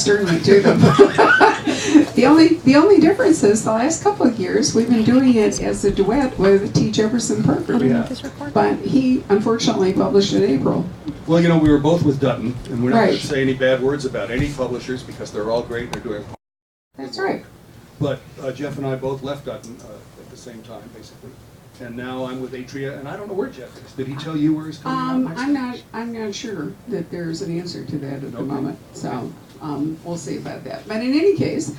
sternly to them. the only difference is the last couple of years we've been doing it as a duet with T. Jefferson Parker. But he unfortunately published in April. Well, you know, we were both with Dutton, and we're not going Right. to say any bad words about any publishers because they're all great and they're doing. That's right. But Jeff and I both left Dutton at the same time, basically. And now I'm with Atria, and I don't know where Jeff is. Did he tell you where he's coming out next? I'm not sure that there's an answer to that at the Okay. moment. So we'll see about that. But in any case,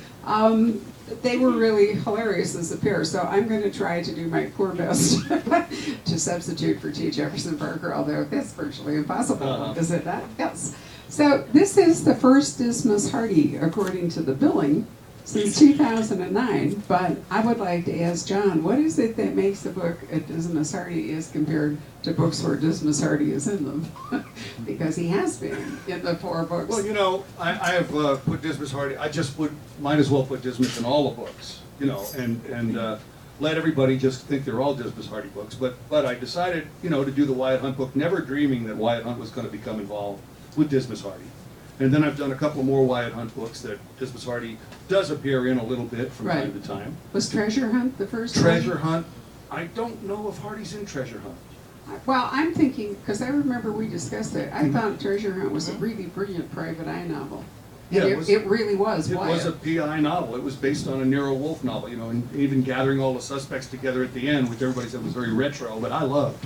they were really hilarious as a pair. So I'm going to try to do my poor best to substitute for T. Jefferson Parker, although that's virtually impossible, is it not? Yes. So this is the first Dismas Hardy, according to the billing, since 2009, but I would like to ask John, what is it that makes the book a Dismas Hardy as compared to books where Dismas Hardy is in them? Because he has been in the 4 books. Well, you know, I have put Dismas Hardy, might as well put Dismas in all the books, you know, and let everybody just think they're all Dismas Hardy books. But I decided, you know, to do the Wyatt Hunt book, never dreaming that Wyatt Hunt was going to become involved with Dismas Hardy. And then I've done a couple more Wyatt Hunt books that Dismas Hardy does appear in a little bit from time to time. Was Treasure Hunt the first Treasure one? Hunt, I don't know if Hardy's in Treasure Hunt. Well, I'm thinking, because I remember we discussed it, I thought Treasure Hunt was a really brilliant private eye novel. Yeah, it really was. It Wyatt. was a PI novel. It was based on a Nero Wolfe novel, you know, and even gathering all the suspects together at the end, which everybody said was very retro, but I loved.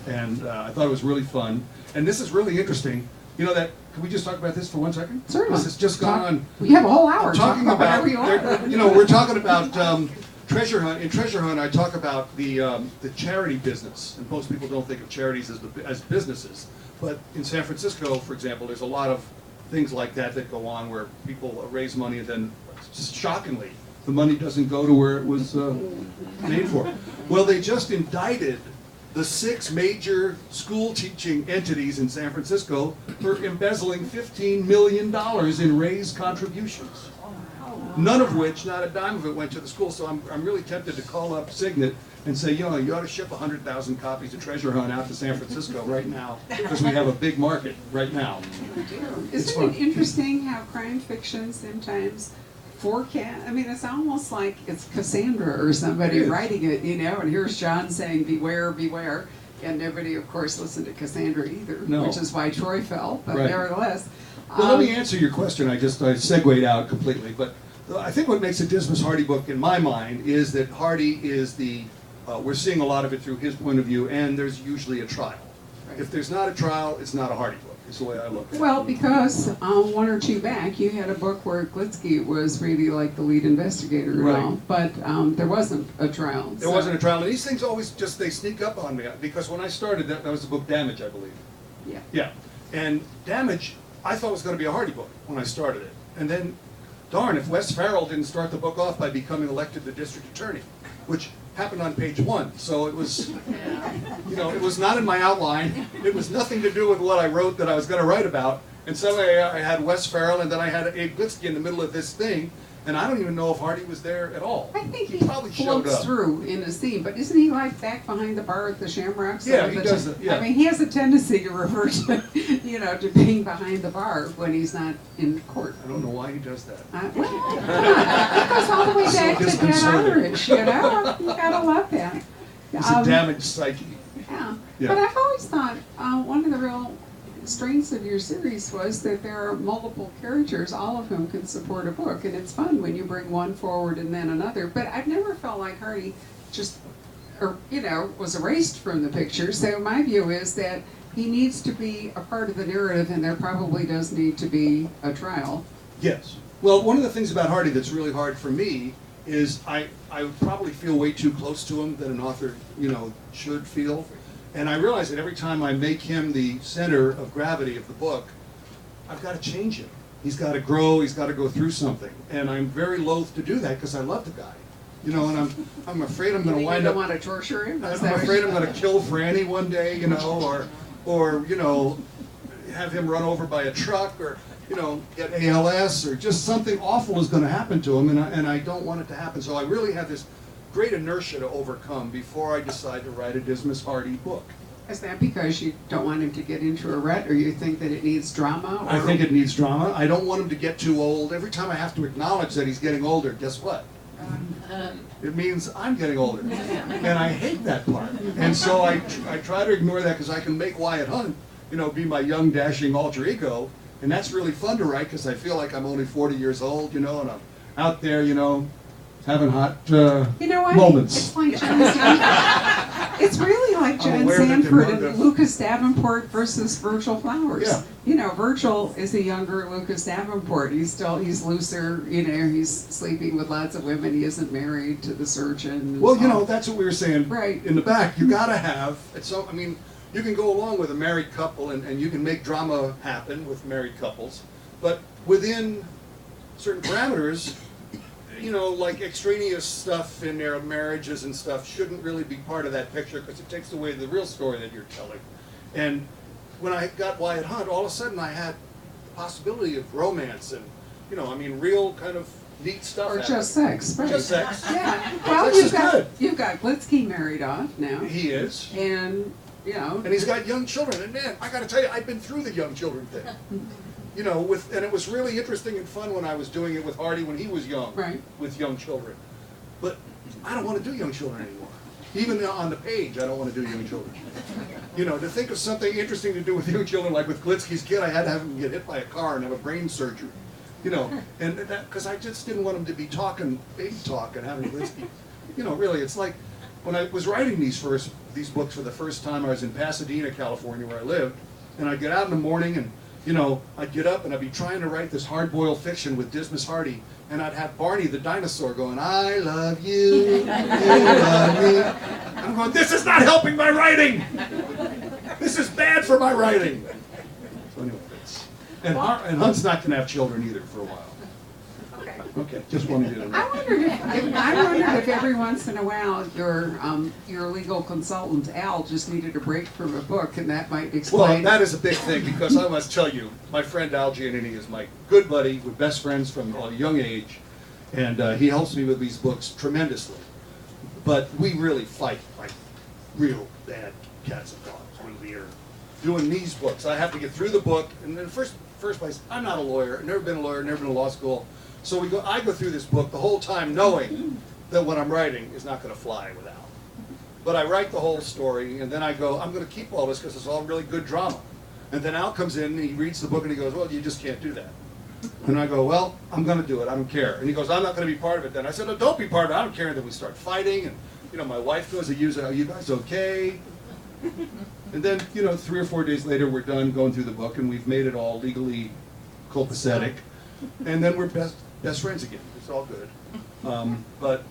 And I thought it was really fun. And this is really interesting. You know that, can we just talk about this for 1 second? Certainly. This has just gone on. We have a whole hour Talking about, whatever you know, we're talking about Treasure Hunt. In Treasure Hunt, I talk about the charity business, and most people don't think of charities as businesses. But in San Francisco, for example, there's a lot of things like that that go on where people raise money and then, just shockingly, the money doesn't go to where it was made for. Well, they just indicted the 6 major school teaching entities in San Francisco for embezzling $15 million in raised contributions. None of which, not a dime of it, went to the school. So I'm really tempted to call up Signet and say, you know, you ought to ship 100,000 copies of Treasure Hunt out to San Francisco right now because we have a big market right now. Isn't it interesting how crime fiction sometimes forecast? I mean, it's almost like it's Cassandra or somebody writing it, you know, and here's John saying, beware, beware. And nobody, of course, listened to Cassandra either, which is why Troy fell, but nevertheless. Well, let me answer your question. I segued out completely, but I think what makes a Dismas Hardy book, in my mind, is that Hardy is we're seeing a lot of it through his point of view, and there's usually a trial. Right. If there's not a trial, it's not a Hardy book. Is the way I look at it. Well, because 1 or 2 back, you had a book where Glitsky was really like the lead investigator and all, but there wasn't a trial. There wasn't a trial, and these things always they sneak up on me, because when I started, that was the book Damage, I believe. Yeah. Yeah, and Damage, I thought was going to be a Hardy book when I started it, and then, darn, if Wes Farrell didn't start the book off by becoming elected the district attorney, which happened on page 1, so it was, you know, it was not in my outline. It was nothing to do with what I wrote that I was going to write about. And suddenly I had Wes Farrell, and then I had Abe Glitsky in the middle of this thing, and I don't even know if Hardy was there at all. I think he probably showed floats up through in a scene, but isn't he like back behind the bar at the Shamrocks? Yeah, he does it. Yeah. I mean, he has a tendency to refer to, you know, to being behind the bar when he's not in court. I don't know why he does that. Well, it goes all the way back to Dead Irish, you know. You gotta love that. It's a damaged psyche. Yeah. Yeah. But I've always thought one of the real strengths of your series was that there are multiple characters, all of whom can support a book, and it's fun when you bring one forward and then another. But I've never felt like Hardy just, or you know, was erased from the picture. So my view is that he needs to be a part of the narrative, and there probably does need to be a trial. Yes. Well, one of the things about Hardy that's really hard for me is I would probably feel way too close to him than an author, you know, should feel. And I realize that every time I make him the center of gravity of the book, I've got to change him. He's got to grow, he's got to go through something. And I'm very loath to do that because I love the guy. You know, and I'm afraid I'm going to wind up... You don't want to torture him? I'm afraid I'm going to kill Franny one day, you know, or you know, have him run over by a truck, or, you know, get ALS, or just something awful is going to happen to him, and I don't want it to happen. So I really have this great inertia to overcome before I decide to write a Dismas Hardy book. Is that because you don't want him to get into a rut, or you think that it needs drama? Or? I think it needs drama. I don't want him to get too old. Every time I have to acknowledge that he's getting older, guess what? It means I'm getting older. And I hate that part. And so I try to ignore that because I can make Wyatt Hunt, you know, be my young, dashing alter ego. And that's really fun to write because I feel like I'm only 40 years old, you know, and I'm out there, you know, having hot you know what? moments. It's like John Sanford. It's really like John Sanford and Lucas Davenport versus Virgil Flowers. Yeah. You know, Virgil is a younger Lucas Davenport. He's looser, you know, he's sleeping with lots of women. He isn't married to the surgeon. Well, you know, that's what we were saying right in the back. You gotta have, so, I mean, you can go along with a married couple and you can make drama happen with married couples, but within certain parameters, you know, like extraneous stuff in their marriages and stuff shouldn't really be part of that picture because it takes away the real story that you're telling. And when I got Wyatt Hunt, all of a sudden I had the possibility of romance and, you know, I mean, real kind of neat stuff. Or happening. Just sex, right? Just sex. Yeah. Well, Sex you've got Blitzky married off now. He is. And, you know. And he's got young children. And man, I got to tell you, I've been through the young children thing. You know, and it was really interesting and fun when I was doing it with Hardy when he was young, right, with young children. But I don't want to do young children anymore. Even on the page, I don't want to do young children. You know, to think of something interesting to do with young children, like with Glitzky's kid, I had to have him get hit by a car and have a brain surgery. You know, and that because I just didn't want him to be talking baby talk and having Glitzky. You know, really, it's like when I was writing these books for the first time. I was in Pasadena, California, where I lived, and I'd get out in the morning and, you know, I'd get up and I'd be trying to write this hard-boiled fiction with Dismas Hardy, and I'd have Barney the dinosaur going, "I love you, you love me." And I'm going, this is not helping my writing. This is bad for my writing. So anyway, and Hunt's not going to have children either for a while. Okay, just wanted you to know. I wondered if every once in a while your legal consultant Al just needed a break from a book, and that might explain. Well, that is a big thing because I must tell you, my friend Al Giannini is my good buddy. We're best friends from a young age, and he helps me with these books tremendously. But we really fight like real bad cats and dogs when we are doing these books. I have to get through the book, and in the first place, I'm not a lawyer. I've never been a lawyer, never been to law school. So I go through this book the whole time knowing that what I'm writing is not going to fly with Al. But I write the whole story, and then I go, I'm going to keep all this because it's all really good drama. And then Al comes in, and he reads the book, and he goes, well, you just can't do that. And I go, well, I'm going to do it. I don't care. And he goes, I'm not going to be part of it then. I said, no, don't be part of it. I don't care. And then we start fighting, and, you know, my wife goes, are you guys okay? And then, you know, 3 or 4 days later, we're done going through the book, and we've made it all legally copacetic. And then we're best friends again. It's all good. But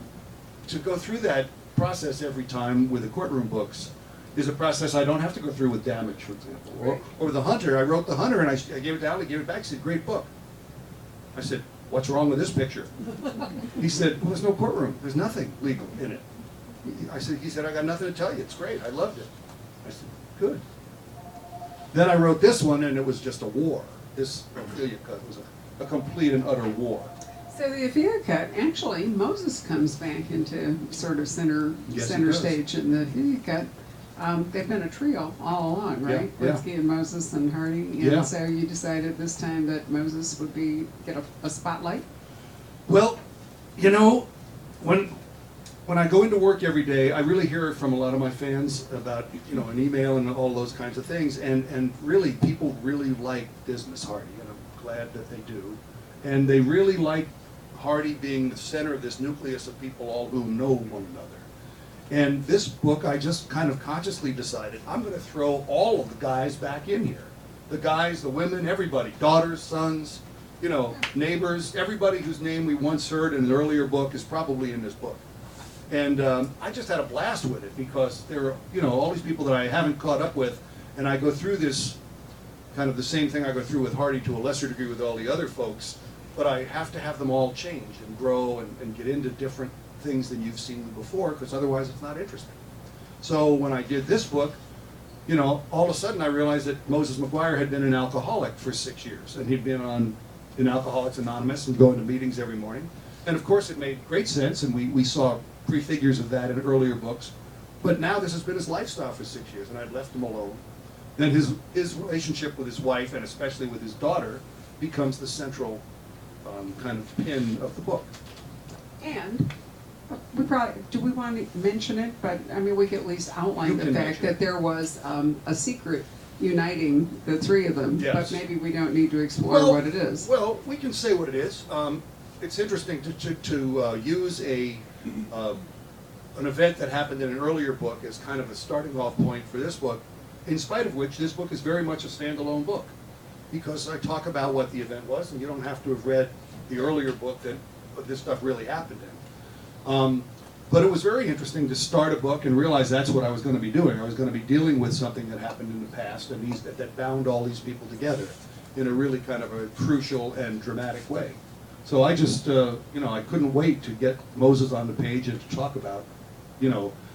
to go through that process every time with the courtroom books is a process I don't have to go through with Damage, for example. Or The Hunter. I wrote The Hunter and I gave it to Al, he gave it back. He said, great book. I said, what's wrong with this picture? He said, well, there's no courtroom. There's nothing legal in it. He said, I got nothing to tell you. It's great. I loved it. I said, good. Then I wrote this one and it was just a war. This Ophelia Cut was a complete and utter war. So the Ophelia Cut, actually, Moses comes back into sort of center stage in the Ophelia Cut. They've been a trio all along, right? Yeah. Blitzky and Moses and Hardy. And so you decided this time that Moses would get a spotlight? Well, you know, when I go into work every day, I really hear from a lot of my fans about, you know, an email and all those kinds of things. And really, people really like Dismas Hardy, and I'm glad that they do. And they really like Hardy being the center of this nucleus of people all who know one another. And this book, I just kind of consciously decided, I'm going to throw all of the guys back in here. The guys, the women, everybody, daughters, sons, you know, neighbors, everybody whose name we once heard in an earlier book is probably in this book. And I just had a blast with it because there are, you know, all these people that I haven't caught up with, and I go through this kind of the same thing I go through with Hardy to a lesser degree with all the other folks, but I have to have them all change and grow and get into different things than you've seen before, because otherwise it's not interesting. So when I did this book, you know, all of a sudden I realized that Moses McGuire had been an alcoholic for 6 years, and he'd been in Alcoholics Anonymous and going to meetings every morning. And of course it made great sense, and we saw prefigures of that in earlier books. But now this has been his lifestyle for 6 years, and I'd left him alone. Then his relationship with his wife, and especially with his daughter, becomes the central kind of pin of the book. And we probably, do we want to mention it? But I mean, we could at least outline the fact that there was a secret uniting the three of them. Yes. But maybe we don't need to explore what it is. Well, we can say what it is. It's interesting to use an event that happened in an earlier book as kind of a starting off point for this book, in spite of which this book is very much a standalone book, because I talk about what the event was, and you don't have to have read the earlier book that this stuff really happened in. But it was very interesting to start a book and realize that's what I was going to be doing. I was going to be dealing with something that happened in the past and that bound all these people together in a really kind of a crucial and dramatic way. So I just, I couldn't wait to get Moses on the page and to talk about,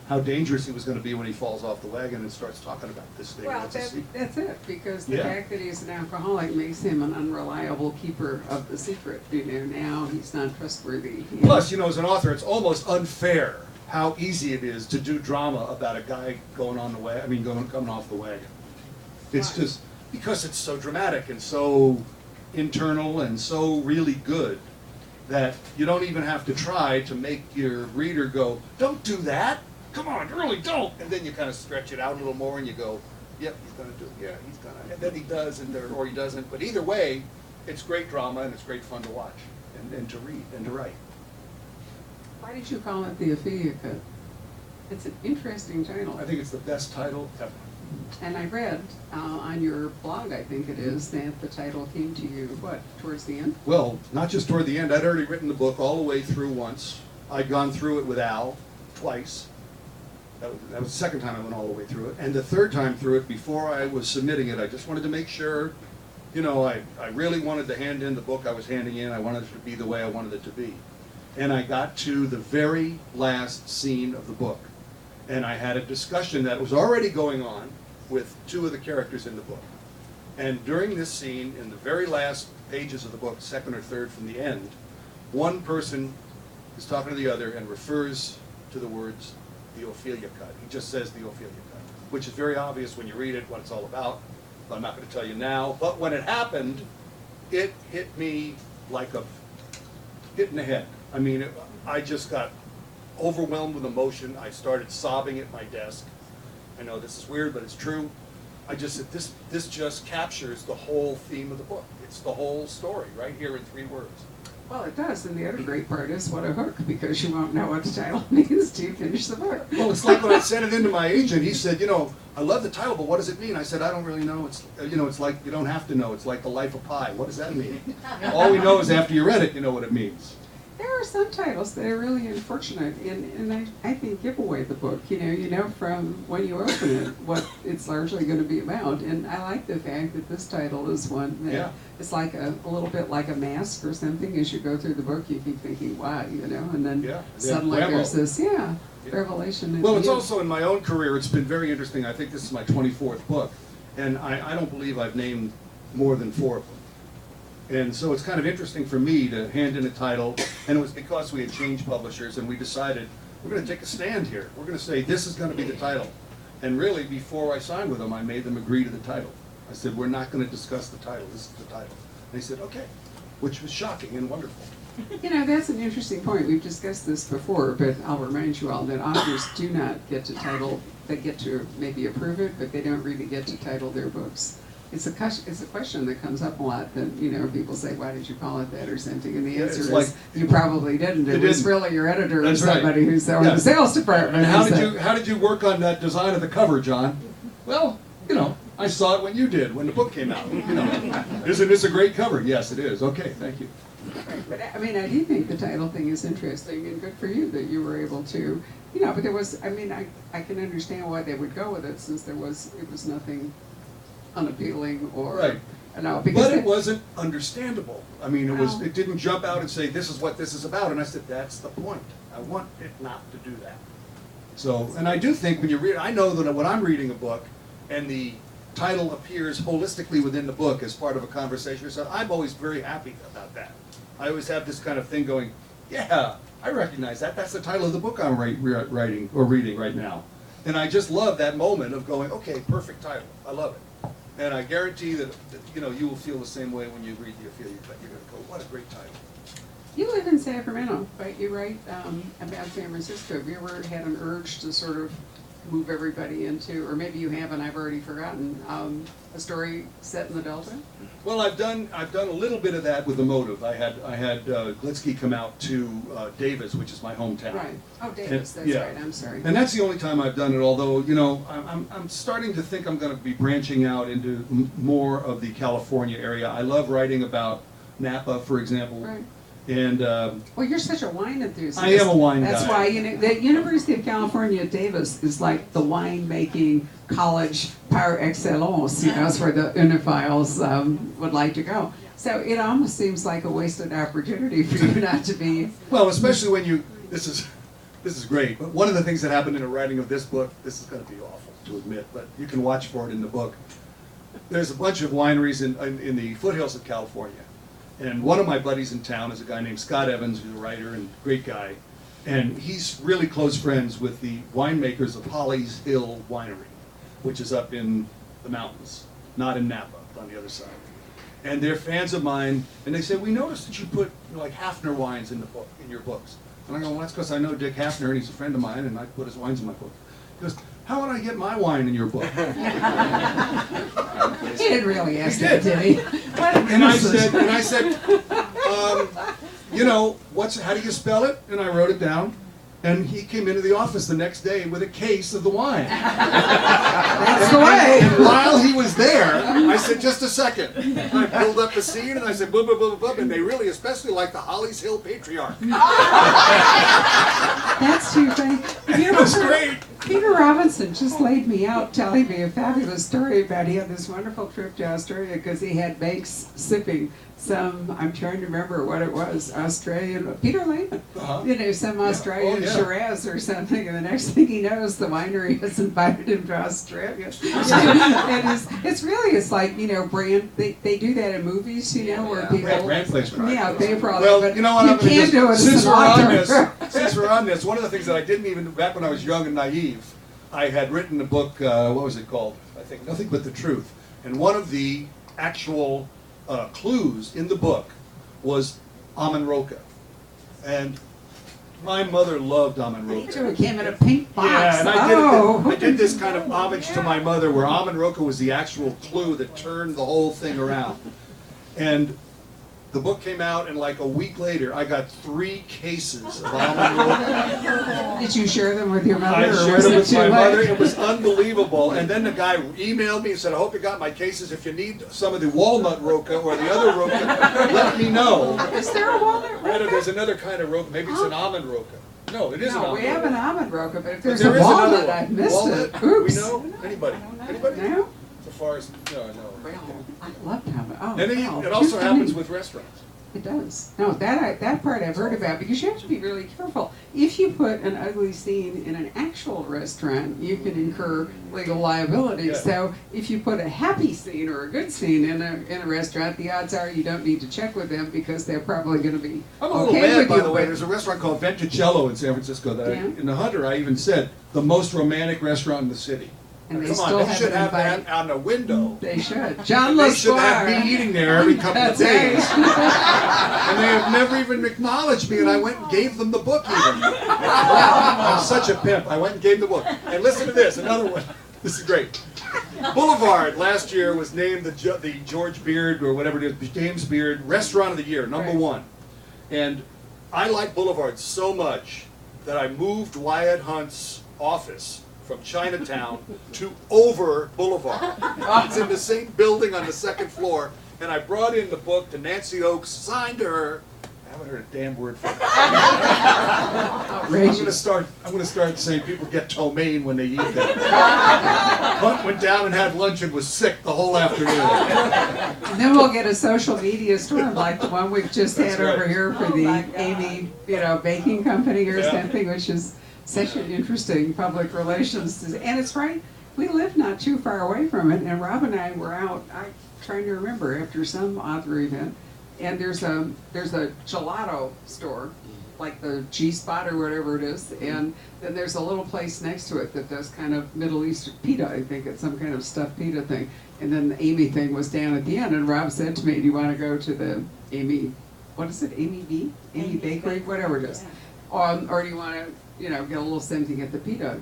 how dangerous he was going to be when he falls off the wagon and starts talking about this thing. Well, that's it, because the Yeah. fact that he's an alcoholic makes him an unreliable keeper of the secret. Now he's not trustworthy. Plus, as an author, it's almost unfair how easy it is to do drama about a guy coming off the wagon. It's Why? just because it's so dramatic and so internal and so really good that you don't even have to try to make your reader go, don't do that. Come on, really don't. And then you kind of stretch it out a little more and you go, yep, he's going to do it. Yeah, he's going to. And then he does, or he doesn't. But either way, it's great drama and it's great fun to watch and to read and to write. Why did you call it the Ophelia Cut? It's an interesting title. I think it's the best title ever. And I read on your blog, I think it is, that the title came to you, towards the end? Well, not just toward the end. I'd already written the book all the way through once. I'd gone through it with Al twice. That was the second time I went all the way through it. And the third time through it, before I was submitting it, I just wanted to make sure, I really wanted to hand in the book I was handing in. I wanted it to be the way I wanted it to be. And I got to the very last scene of the book. And I had a discussion that was already going on with two of the characters in the book. And during this scene, in the very last pages of the book, second or third from the end, one person is talking to the other and refers to the words, the Ophelia Cut. He just says the Ophelia Cut, which is very obvious when you read it, what it's all about. I'm not going to tell you now, but when it happened, it hit me like a hit in the head. I mean, I just got overwhelmed with emotion. I started sobbing at my desk. I know this is weird, but it's true. I just said, this just captures the whole theme of the book. It's the whole story right here in 3 words. Well, it does, and the other great part is what a hook, because you won't know what the title means till you finish the book. Well, it's like when I sent it into my agent, he said, I love the title, but what does it mean? I said, I don't really know. It's, it's like, you don't have to know. It's like The Life of Pi. What does that mean? All we know is after you read it, you know what it means. There are some titles that are really unfortunate, and I think give away the book. You know from when you open it what it's largely going to be about. And I like the fact that this title is one that it's like a little bit like a mask or something. As you go through the book, you keep thinking, wow, and then suddenly there's this, revelation. Well, it's also in my own career, it's been very interesting. I think this is my 24th book, and I don't believe I've named more than 4 of them. And so it's kind of interesting for me to hand in a title, and it was because we had changed publishers and we decided we're going to take a stand here. We're going to say this is going to be the title. And really, before I signed with them, I made them agree to the title. I said, we're not going to discuss the title. This is the title. And they said, okay, which was shocking and wonderful. That's an interesting point. We've discussed this before, but I'll remind you all that authors do not get to title. They get to maybe approve it, but they don't really get to title their books. It's a question that comes up a lot that, people say, why did you call it that or something? And the answer is, you probably didn't. It was really your editor or somebody who's in the sales department. And how did you work on that design of the cover, John? Well, I saw it when you did, when the book came out. Isn't this a great cover? Yes, it is. Okay, thank you. But I do think the title thing is interesting, and good for you that you were able to, but there was, I can understand why they would go with it, since it was nothing unappealing or but it wasn't understandable. It didn't jump out and say this is what this is about, and I said that's the point. I want it not to do that. So, and I do think when you read, I know that when I'm reading a book and the title appears holistically within the book as part of a conversation, so I'm always very happy about that. I always have this kind of thing going, yeah, I recognize that. That's the title of the book I'm writing or reading right now. And I just love that moment of going, okay, perfect title. I love it. And I guarantee that you know, you will feel the same way when you read the Ophelia Cut. You're going to go, what a great title. You live in Sacramento, but you write about San Francisco. Have you ever had an urge to sort of move everybody into, or maybe you haven't, I've already forgotten, a story set in the Delta? Well, I've done a little bit of that with the motive. I had Glitzky come out to Davis, which is my hometown. Right. Oh, Davis, that's yeah. right. I'm sorry. And that's the only time I've done it. Although, you know, I'm starting to think I'm going to be branching out into more of the California area. I love writing about Napa, for example. Right. And well, you're such a wine enthusiast. I am a wine guy. That's why, you know, the University of California at Davis is like the wine-making college par excellence. You know, it's where the uniphiles would like to go. So it almost seems like a wasted opportunity for you not to be. Well, especially when you. This is great. But one of the things that happened in the writing of this book. This is going to be awful to admit, but you can watch for it in the book. There's a bunch of wineries in the foothills of California. And one of my buddies in town is a guy named Scott Evans, who's a writer and great guy. And he's really close friends with the winemakers of Holly's Hill Winery, which is up in the mountains, not in Napa, on the other side. And they're fans of mine, and they say, we noticed that you put, you know, like Hafner wines in your books. And I go, well, that's because I know Dick Hafner, and he's a friend of mine, and I put his wines in my book. He goes, how would I get my wine in your book? He didn't really ask that, did he? And I said, you know, how do you spell it? And I wrote it down. And he came into the office the next day with a case of the wine. That's the way. And while he was there, I said, just a second. And I pulled up the scene and I said, blah, blah, blah, blah, blah. And they really especially like the Holly's Hill Patriarch. That's too funny. It was great. Peter Robinson just laid me out telling me a fabulous story about he had this wonderful trip to Australia because he had Banks sipping some, I'm trying to remember what it was, Australian, Peter Lehman, you know, some Australian Shiraz or something, and the next thing he knows, the winery has invited him to Australia. And it's like, you know, brand, they do that in movies, you know, where people, brand placement. Yeah, they probably, well, but you know what, you can't do it as an author. Since we're on this, one of the things that I didn't even, back when I was young and naive, I had written a book, what was it called? I think Nothing But the Truth. And one of the actual clues in the book was almond roca. And my mother loved almond roca. Me too. It came in a pink box. Yeah, and I did this kind of homage to my mother where almond roca was the actual clue that turned the whole thing around. And the book came out, and like a week later, I got 3 cases of almond roca. Did you share them with your mother? I or shared was them it with too my late? mother. It was unbelievable. And then the guy emailed me and said, I hope you got my cases. If you need some of the walnut roca or the other roca, let me know. Is there a walnut roca? There's another kind of roca. Maybe it's an almond roca. No, it is an No, almond we have roca. an almond roca, but if But there's there a is another walnut, one. I've missed Walnut? it. Oops. We know? Anybody? Anybody? No? So far as, no. Well, I love almond. Oh, And wow. it also Just happens funny. with restaurants. It does. No, that part I've heard about, because you have to be really careful. If you put an ugly scene in an actual restaurant, you can incur legal liability. Yeah. So if you put a happy scene or a good scene in a restaurant, the odds are you don't need to check with them because they're probably going to be I'm a little okay mad, with by you. the way. There's a restaurant called Venticello in San Francisco that Yeah. in the Hunter, I even said, the most romantic restaurant in the city. And they Come still on, they haven't should have invited. that on a window. They should. John They should have Lescroart. me eating there every couple of That's right. days. And they have never even acknowledged me, and I went and gave them the book even. I'm such a pimp. I went and gave the book. And listen to this, another one. This is great. Boulevard last year was named the George Beard, or whatever it is, James Beard Restaurant of the Year, #1. And I like Boulevard so much that I moved Wyatt Hunt's office from Chinatown to over Boulevard. It's in the same building on the 2nd floor, and I brought in the book to Nancy Oakes, signed to her. I haven't heard a damn word from her. I'm gonna start saying people get ptomaine when they eat that. Hunt went down and had lunch and was sick the whole afternoon. And then we'll get a social media storm like the one we've just had right. over here for the Amy, baking company or Yeah. something, which is such an interesting public relations. And it's right, we live not too far away from it, and Rob and I were out, I'm trying to remember, after some author event, and there's a gelato store, like the G-Spot or whatever it is, and then there's a little place next to it that does kind of Middle Eastern pita, I think it's some kind of stuffed pita thing. And then the Amy thing was down at the end, and Rob said to me, do you want to go to the Amy, what is it, Amy B? Amy Bakery, whatever it is. Or do you want to, you know, get a little something at the pita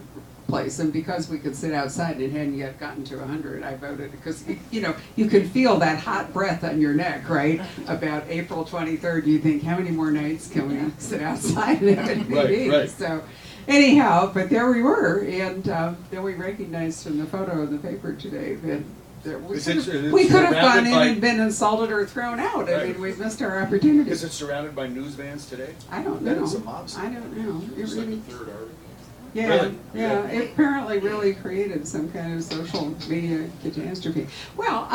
place? And because we could sit outside and it hadn't yet gotten to 100, I voted, because, you know, you can feel that hot breath on your neck, right? About April 23rd, you think, how many more nights can we sit outside and have anything to eat? Right. So anyhow, but there we were, and then we recognized from the photo in the paper today that we could have gone in and been insulted or thrown out. I mean, we've missed our opportunity. Is it surrounded by news vans today? I don't know. That is a mob scene. I don't know. It's like a third article. Yeah, Really? yeah. It apparently really created some kind of social media catastrophe. Well,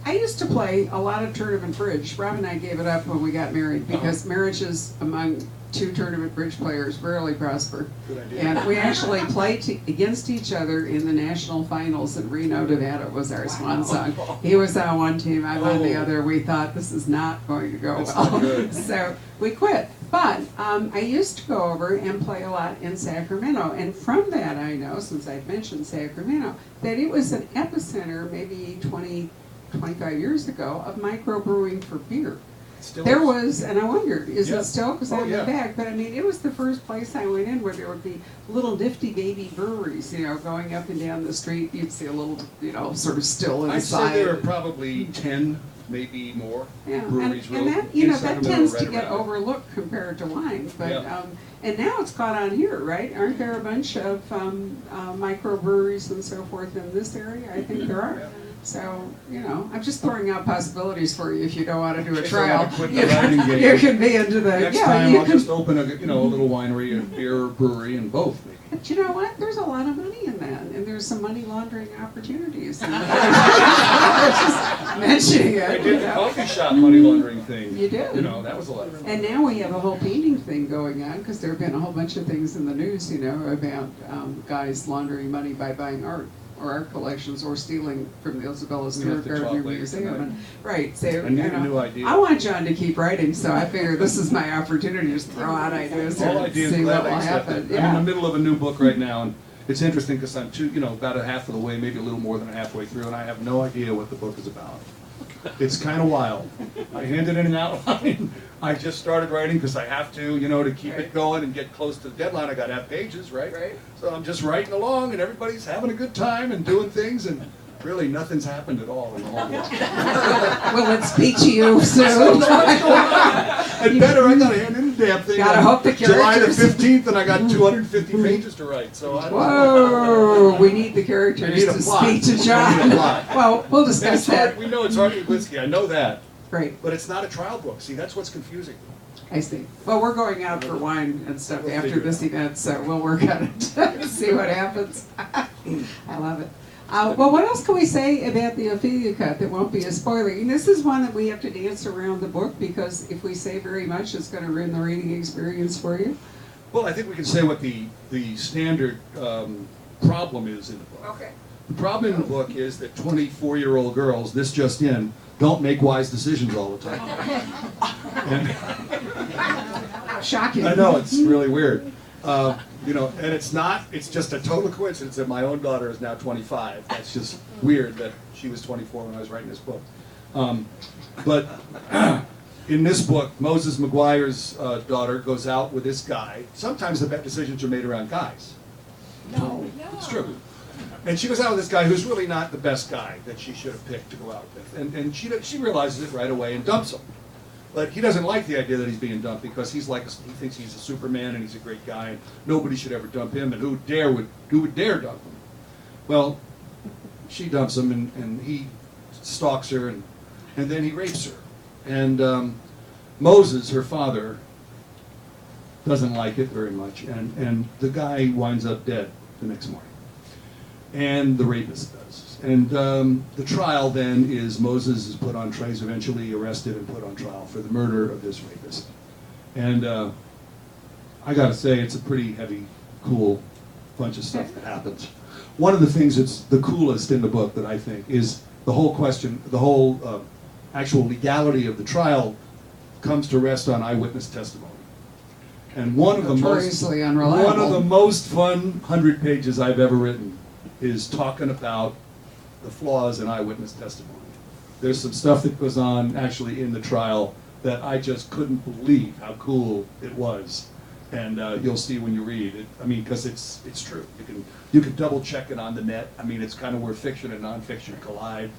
I used to play a lot of tournament bridge. Rob and I gave it up when we got married because marriages among two tournament bridge players rarely prosper. Good idea. And we actually played against each other in the national finals in Reno, Nevada. Was our swan song. He was on one team, I'm on the other. We thought this is not going to go That's well. not good. So we quit. But I used to go over and play a lot in Sacramento. And from that I know, since I've mentioned Sacramento, that it was an epicenter maybe 20, 25 years ago of microbrewing for beer. Still There is. was, and I wondered, is Yeah. it still? Because I Oh, went yeah. back, but I mean, it was the first place I went in where there would be little nifty baby breweries, you know, going up and down the street. You'd see a little, you know, sort of still I'd inside. say there are probably 10, maybe more Yeah, breweries. and that, you know, that tends to get overlooked compared to wine, but, Yeah. and now it's caught on here, right? Aren't there a bunch of microbreweries and so forth in this area? I think there are. Yeah. So, you know, I'm just throwing out possibilities for you if you don't want to do a In case I trial. wanna quit the writing game. You can be into the, Next yeah, time you I'll can. just open a little winery, a beer brewery, and both maybe. But you know what? There's a lot of money in that, and there's some money laundering opportunities. I was just mentioning I it. did You the know? coffee shop money laundering thing. You did. You know, that was a lot of fun. And now we have a whole painting thing going on, because there have been a whole bunch of things in the news, you know, about guys laundering money by buying art, or art collections, or stealing from the Isabella We Stewart have to talk Gardner later Museum. tonight. And, right, so, I need you a know, new idea. I want John to keep writing, so I figure this is my opportunity to just throw out ideas All and ideas see what gladly will accepted. happen. I'm in the Yeah. middle of a new book right now, and it's interesting because I'm about a half of the way, maybe a little more than halfway through, and I have no idea what the book is about. It's kind of wild. I handed in an outline. I just started writing because I have to, to keep it going and get close to the deadline. I got to have pages, right? Right. So I'm just writing along, and everybody's having a good time and doing things, and really nothing's happened at all in the whole book. Will it speak to you soon? And better, I got to hand in the damn thing. Gotta on hope the July the characters- 15th, and I got 250 pages to write. So I don't know. Whoa, we need the I characters need a to plot. speak to I need a John. plot. Well, we'll And discuss it's hard, that. we know it's Harvey Blitzky, I know that, Great, but it's not a trial book. See, that's what's confusing. I see. Well, we're going out for wine and stuff We'll after figure it this out. event, so we'll work on it, see what happens. I love it. Well, what else can we say about the Ophelia cut that won't be a spoiler? And this is one that we have to dance around the book, because if we say very much, it's going to ruin the reading experience for you. Well, I think we can say what the standard problem is in the book. Okay. The problem in the book is that 24-year-old girls, this just in, don't make wise decisions all the time. And Shocking. I know, it's really weird. And it's just a total coincidence that my own daughter is now 25. That's just weird that she was 24 when I was writing this book. But in this book, Moses McGuire's daughter goes out with this guy. Sometimes the bad decisions are made around guys. No. It's true. And she goes out with this guy who's really not the best guy that she should have picked to go out with. And she realizes it right away and dumps him. But he doesn't like the idea that he's being dumped, because he thinks he's a Superman and he's a great guy and nobody should ever dump him, and who would dare dump him? Well, she dumps him, and he stalks her, and then he rapes her. And Moses, her father, doesn't like it very much, and the guy winds up dead the next morning. And the rapist does. And the trial then is Moses is put on trial, he's eventually arrested and put on trial for the murder of this rapist. And I gotta say, it's a pretty heavy, cool bunch of stuff that happens. One of the things that's the coolest in the book that I think is the whole question, the whole actual legality of the trial comes to rest on eyewitness testimony. And one of the Notoriously unreliable. one of the most fun 100 pages I've ever written is talking about the flaws in eyewitness testimony. There's some stuff that goes on actually in the trial that I just couldn't believe how cool it was. And you'll see when you read it. I mean, because it's true. You can double check it on the net. I mean, it's kind of where fiction and nonfiction collide.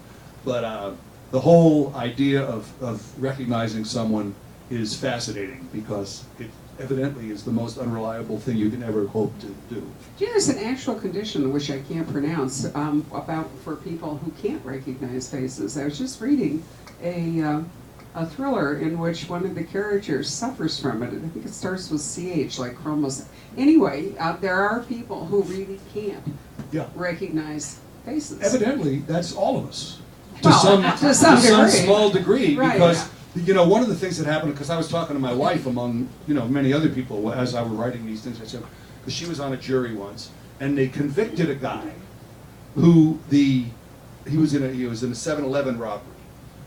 But the whole idea of recognizing someone is fascinating because it evidently is the most unreliable thing you can ever hope to do. There's an actual condition, which I can't pronounce, about for people who can't recognize faces. I was just reading a thriller in which one of the characters suffers from it. I think it starts with CH, like chromosome. Anyway, there are people who really can't recognize faces. Evidently, that's all of us. Well, to some degree. Small degree, Right, because you know, one of the things that happened, because I was talking to my wife among, you know, many other people as I was writing these things, I said, because she was on a jury once, and they convicted a guy who he was in a 7-Eleven robbery,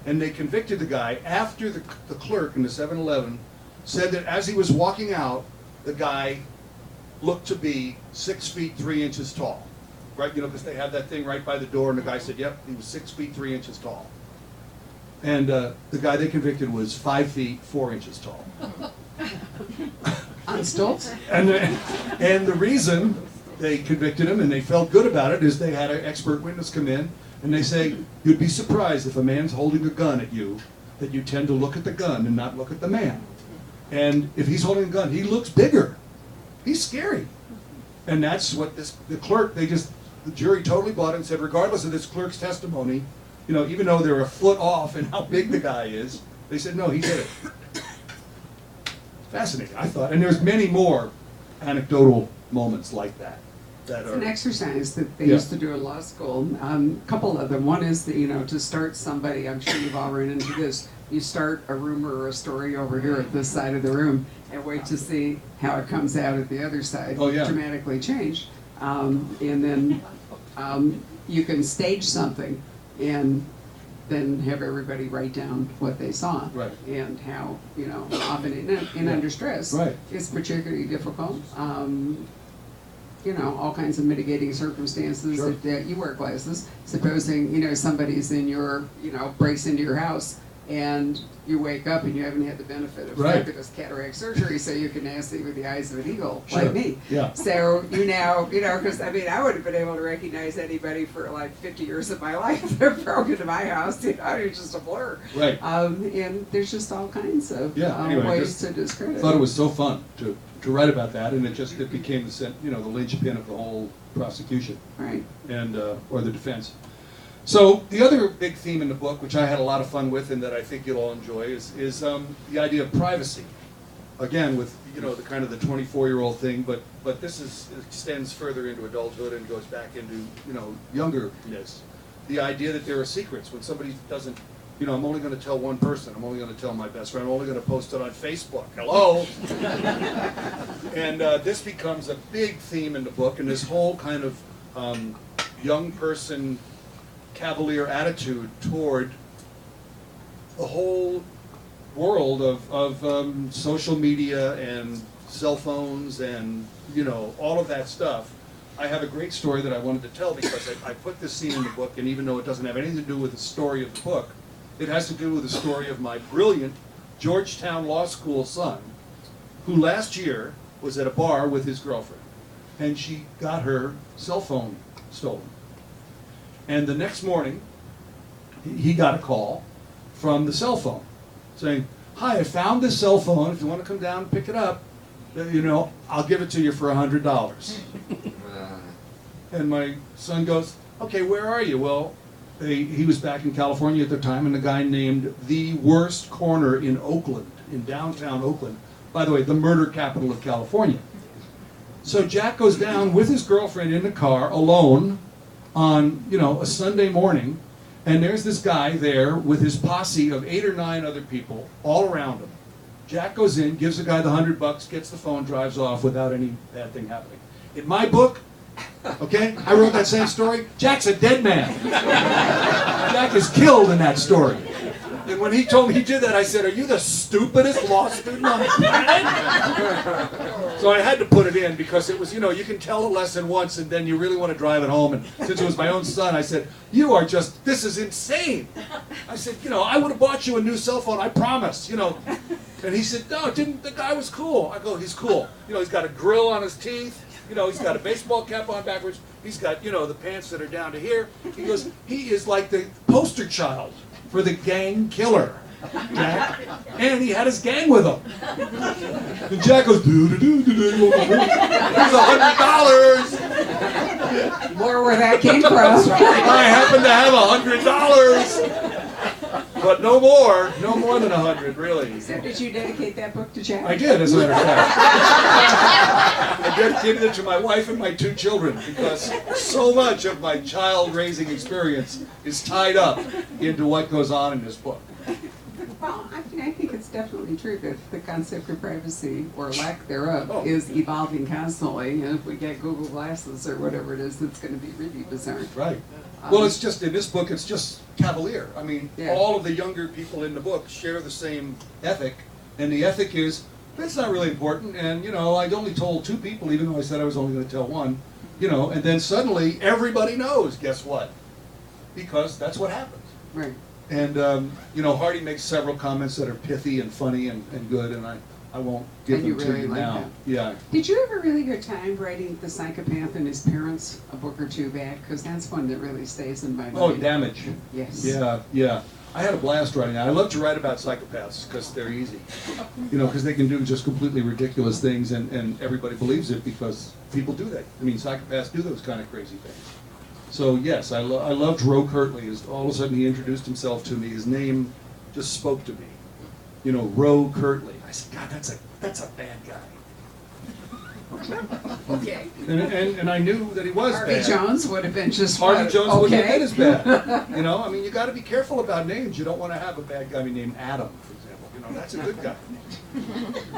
and they convicted the guy after the clerk in the 7-Eleven said that as he was walking out, the guy looked to be 6 feet 3 inches tall, right? You know, because they had that thing right by the door, and the guy said, "Yep, he was 6 feet 3 inches tall." And the guy they convicted was 5 feet 4 inches tall. On stilts? And the reason they convicted him and they felt good about it is they had an expert witness come in and they say, you'd be surprised if a man's holding a gun at you, that you tend to look at the gun and not look at the man. And if he's holding a gun, he looks bigger. He's scary. And that's what the clerk, the jury totally bought it and said, regardless of this clerk's testimony, you know, even though they're a foot off in how big the guy is, they said, no, he did it. Fascinating, I thought. And there's many more anecdotal moments like that. It's an exercise that they used to do in law school. A couple of them. One is that, you know, to start somebody, I'm sure you've all run into this, you start a rumor or a story over here at this side of the room and wait to see how it comes out at the other side. Oh, yeah. Dramatically changed. And then you can stage something and then have everybody write down what they saw. Right. And how, you know, often in under stress, right. It's particularly difficult. You know, all kinds of mitigating circumstances. Sure. That you wear glasses. Supposing, you know, somebody's in your, you know, breaks into your house and you wake up and you haven't had the benefit of fabulous cataract surgery, so you can now see with the eyes of an eagle, sure. like me. Yeah. So you now, you know, because I mean, I would have been able to recognize anybody for like 50 years of my life. They're broke into my house, you know, it's just a blur. Right. And there's just all kinds of ways to discredit. I thought it was so fun to write about that, and it became the linchpin of the whole prosecution, right? And or the defense. So the other big theme in the book, which I had a lot of fun with, and that I think you'll all enjoy, is the idea of privacy. Again, with the kind of the 24-year-old thing, but this extends further into adulthood and goes back into youngerness. The idea that there are secrets when somebody doesn't. I'm only going to tell one person. I'm only going to tell my best friend. I'm only going to post it on Facebook. Hello? And this becomes a big theme in the book, and this whole kind of young person cavalier attitude toward the whole world of social media and cell phones and all of that stuff. I have a great story that I wanted to tell because I put this scene in the book, and even though it doesn't have anything to do with the story of the book, it has to do with the story of my brilliant Georgetown Law School son, who last year was at a bar with his girlfriend, and she got her cell phone stolen. And the next morning, he got a call from the cell phone saying, "Hi, I found this cell phone. If you want to come down and pick it up, I'll give it to you for $100. And my son goes, "Okay, where are you?" Well, he was back in California at the time, and the guy named the worst corner in Oakland, in downtown Oakland. By the way, the murder capital of California. So Jack goes down with his girlfriend in the car, alone, on a Sunday morning, and there's this guy there with his posse of 8 or 9 other people all around him. Jack goes in, gives the guy the $100, gets the phone, drives off without any bad thing happening. In my book, okay, I wrote that same story. Jack's a dead man. Jack is killed in that story. And when he told me he did that, I said, "Are you the stupidest law student on the planet?" So I had to put it in because it was, you can tell a lesson once and then you really want to drive it home. And since it was my own son, I said, this is insane. I said, I would have bought you a new cell phone, I promise, And he said, no, the guy was cool. I go, he's cool. He's got a grill on his teeth. He's got a baseball cap on backwards. He's got, the pants that are down to here. He goes, he is like the poster child for the gang killer. Jack. And he had his gang with him. And Jack goes, do-do-do-do-do. Here's $100. More where that came from. I happen to have $100. But no more than 100, really. So did you dedicate that book to Jack? I did, as a matter of fact. I dedicated it to my wife and my 2 children because so much of my child-raising experience is tied up into what goes on in this book. Well, I think it's definitely true that the concept of privacy, or lack thereof, is evolving constantly. And if we get Google Glasses or whatever it is, it's going to be really bizarre. Right. Well, it's just, in this book, it's just cavalier. I mean, Yeah. all of the younger people in the book share the same ethic, and the ethic is, it's not really important, and, I only told 2 people, even though I said I was only going to tell 1, and then suddenly everybody knows, guess what? Because that's what happens. Right. And, Hardy makes several comments that are pithy and funny and good, and I won't give And them you to really you like now. that. Yeah. Did you have a really good time writing The Psychopath and His Parents a book or 2 back? Because that's one that really stays in my mind. Oh, Damage. Yes. Yeah. I had a blast writing that. I love to write about psychopaths because they're easy. Because they can do just completely ridiculous things and everybody believes it because people do that. I mean, psychopaths do those kind of crazy things. So yes, I loved Roe Kirtley. All of a sudden he introduced himself to me. His name just spoke to me. Roe Kirtley. I said, God, that's a bad guy. Okay. And I knew that he was Harvey bad. Jones would have been just Harvey Jones wouldn't have okay. been as bad. I mean, you got to be careful about names. You don't want to have a bad guy named Adam, for example. That's a good guy.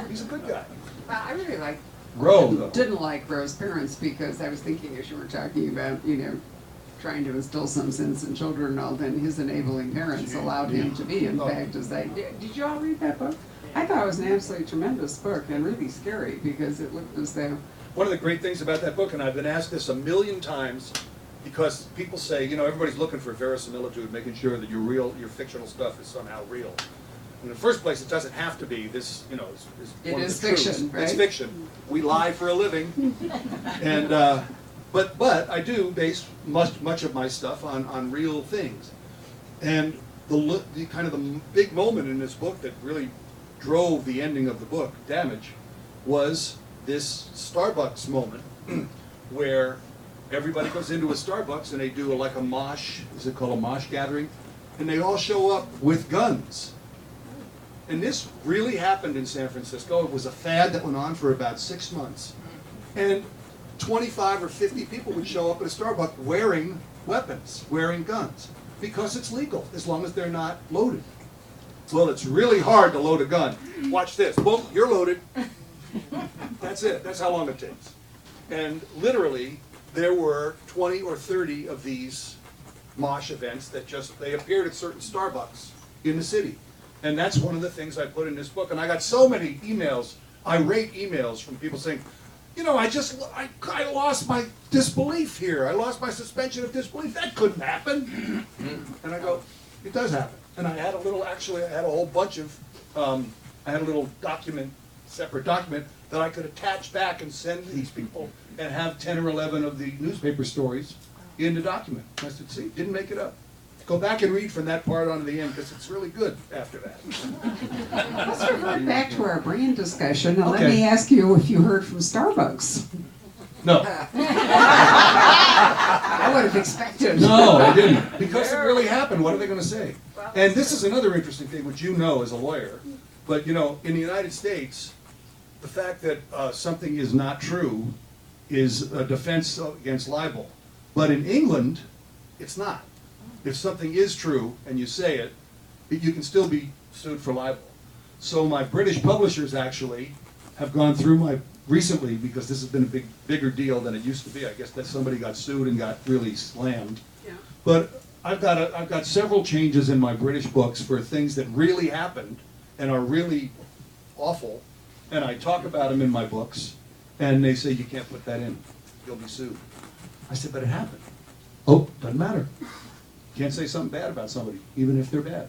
He's a good guy. Well, I really like Roe, though. Didn't like Roe's parents because I was thinking as you were talking about, trying to instill some sense in children and all, then his enabling parents allowed him to be, in fact, as they did. Did you all read that book? I thought it was an absolutely tremendous book and really scary because it looked as though... One of the great things about that book, and I've been asked this a million times, because people say, everybody's looking for verisimilitude, making sure that your fictional stuff is somehow real. In the first place, it doesn't have to be. This, is one of the fiction, truths. right? It's fiction. We lie for a living, and but I do base much of my stuff on real things. And the kind of the big moment in this book that really drove the ending of the book, Damage, was this Starbucks moment where everybody goes into a Starbucks and they do like a mosh, is it called a mosh gathering? And they all show up with guns. And this really happened in San Francisco. It was a fad that went on for about 6 months. And 25 or 50 people would show up at a Starbucks wearing weapons, wearing guns, because it's legal as long as they're not loaded. Well, it's really hard to load a gun. Watch this. Boom, you're loaded. That's it. That's how long it takes. And literally, there were 20 or 30 of these mosh events that they appeared at certain Starbucks in the city. And that's one of the things I put in this book. And I got so many emails, irate emails from people saying, I lost my disbelief here. I lost my suspension of disbelief. That couldn't happen. And I go, it does happen. And I had a whole bunch of, I had a little separate document that I could attach back and send to these people and have 10 or 11 of the newspaper stories in the document. I said, see, didn't make it up. Go back and read from that part on to the end because it's really good after that. Let's revert back to our brand discussion and let Okay. me ask you if you heard from Starbucks. No. I would have expected. No, I didn't. Because it really happened. What are they going to say? And this is another interesting thing, which you know as a lawyer. But, in the United States, the fact that something is not true is a defense against libel. But in England, it's not. If something is true and you say it, you can still be sued for libel. So my British publishers actually have gone through recently, because this has been a bigger deal than it used to be. I guess that somebody got sued and got really slammed. Yeah. But I've got several changes in my British books for things that really happened and are really awful, and I talk about them in my books, and they say, you can't put that in, you'll be sued. I said, but it happened. Oh, doesn't matter. Can't say something bad about somebody, even if they're bad.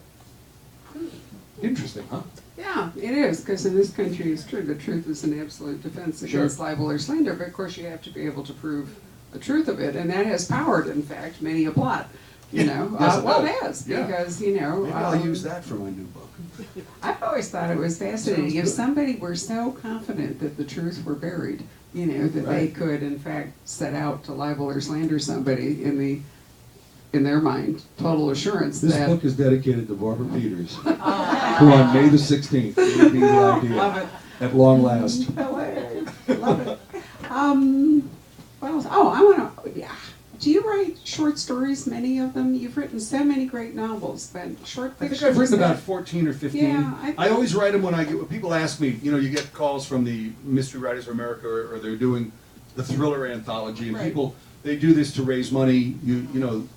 Interesting, huh? Yeah, it is, because in this country, it's true, the truth is an absolute defense against libel or slander, but of course you have to be able to prove the truth of it, and that has powered, in fact, many a plot. You know, Yes, well, does. it has, Yeah. because, you know. Maybe I'll use that for my new book. I've always thought it was fascinating. Sounds If good. somebody were so confident that the truth were buried, you know, that they Right. could, in fact, set out to libel or slander somebody in their mind, total assurance This that. book is dedicated to Barbara Peters, who on May the 16th gave me the idea. Love it. At long last. Hilarious. Love it. What else? Oh, I want to. Yeah. Do you write short stories? Many of them. You've written so many great novels, but short I fiction. think I've written about 14 or 15. Yeah, I always write them when people ask me, you know, you get calls from the Mystery Writers of America, or they're doing the thriller anthology, and Right. people, they do this to raise money, you know,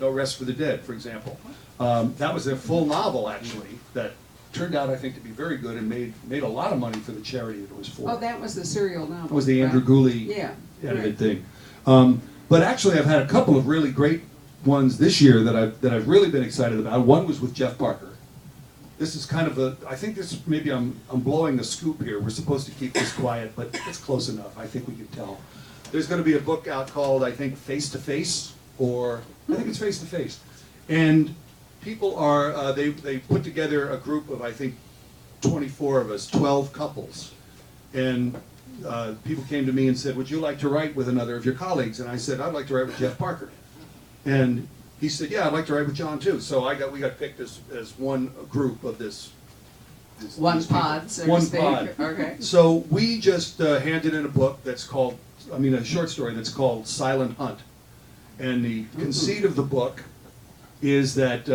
No Rest for the Dead, for example. That was a full novel, actually, that turned out, I think, to be very good and made a lot of money for the charity that it was for. Oh, that was the serial novel. That was the Andrew Gooley Yeah. edited Right. thing. But actually, I've had a couple of really great ones this year that I've really been excited about. One was with Jeff Parker. This is kind of I think this, maybe I'm blowing a scoop here. We're supposed to keep this quiet, but it's close enough. I think we can tell. There's going to be a book out called, I think, Face to Face, or I think it's Face to Face. And people are, they put together a group of, I think, 24 of us, 12 couples. And people came to me and said, would you like to write with another of your colleagues? And I said, I'd like to write with Jeff Parker. And he said, yeah, I'd like to write with John too. So we got picked as one group of this. One these people. pod, so One to speak. pod. Okay. So we just handed in a book that's called, a short story that's called Silent Hunt. And the conceit of the book is that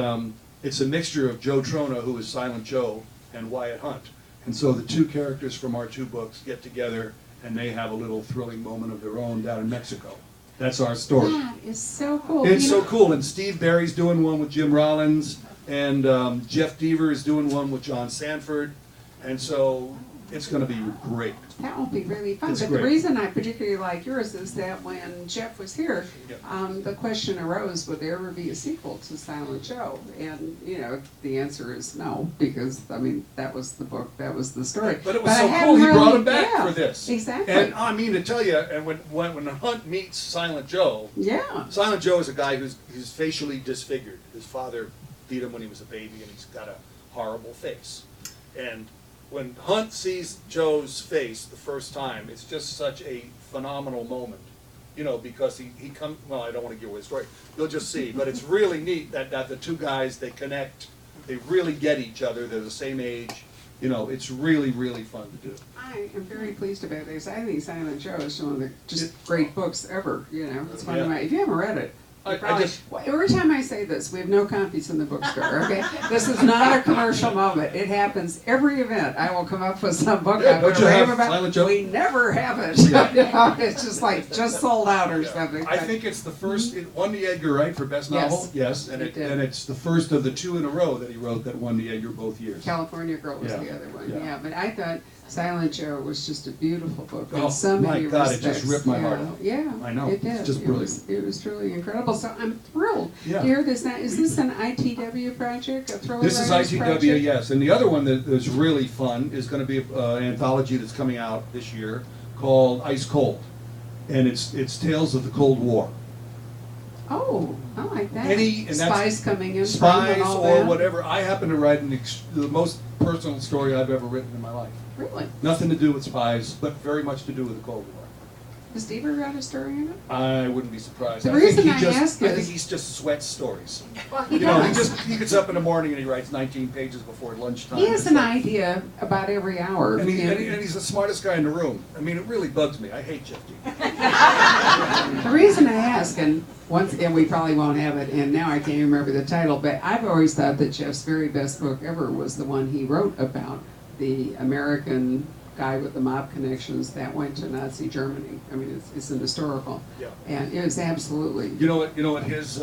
it's a mixture of Joe Trona, who is Silent Joe, and Wyatt Hunt. And so the two characters from our two books get together and they have a little thrilling moment of their own down in Mexico. That's our story. That is so cool. It's You so know- cool. And Steve Barry's doing one with Jim Rollins, and Jeff Deaver is doing one with John Sanford. And so it's going to be great. That will be really fun. It's But great. the reason I particularly like yours is that when Jeff was here, Yep. the question arose, would there ever be a sequel to Silent Joe? And, you know, the answer is no, because, I mean, that was the book, that was the story. But it was I so hadn't cool, he brought really- him back yeah, for this. Exactly. And I mean to tell you, and when Hunt meets Silent Joe, Yeah. Silent Joe is a guy who's facially disfigured. His father beat him when he was a baby, and he's got a horrible face. And when Hunt sees Joe's face the first time, it's just such a phenomenal moment. You know, because he comes, well, I don't want to give away the story. You'll just see. But it's really neat that the two guys, they connect. They really get each other. They're the same age. You know, it's really, really fun to do. I am very pleased about this. I think Silent Joe is one of the just great books ever, you know. It's one of Yeah. my, if you haven't read it, you I probably, just- well, every time I say this, we have no copies in the bookstore, okay? This is not a commercial moment. It happens every event. I will come up with some book Yeah, I'm don't gonna you rave have about. Silent Joe? We never have it. Yeah. You know, it's just like, just sold out or something. I but- think it's the first, it won the Edgar, right, for Best Novel? Yes, And it did. and it's the first of the two in a row that he wrote that won the Edgar both years. California Girl was Yeah, the other one, yeah. yeah. But I thought Silent Joe was just a beautiful book Oh, in so my many God, it respects. just ripped my heart Yeah, out. Yeah, I know, it did. it's just brilliant. It was truly incredible. So I'm thrilled Yeah. to hear this. Now, is this an ITW project, a thriller This is writers ITW, project? yes. And the other one that is really fun is going to be an anthology that's coming out this year called Ice Cold. And it's tales of the Cold War. Oh, I like that. And that's Spies coming in from Spies and all or that. whatever. I happen to write the most personal story I've ever written in my life. Really? Nothing to do with spies, but very much to do with the Cold War. Has Steve ever got a story in it? I wouldn't be surprised. The I think reason he I just, ask I think is- he's just sweats stories. Well, he You know, does. he gets up in the morning and he writes 19 pages before lunchtime. He has It's an like- idea about every hour. And, you know. and he's the smartest guy in the room. I mean, it really bugs me. I hate Jeff D. The reason I ask, and once again, we probably won't have it, and now I can't remember the title, but I've always thought that Jeff's very best book ever was the one he wrote about the American guy with the mob connections that went to Nazi Germany. I mean, it's an historical. Yeah. And it was absolutely, You know what his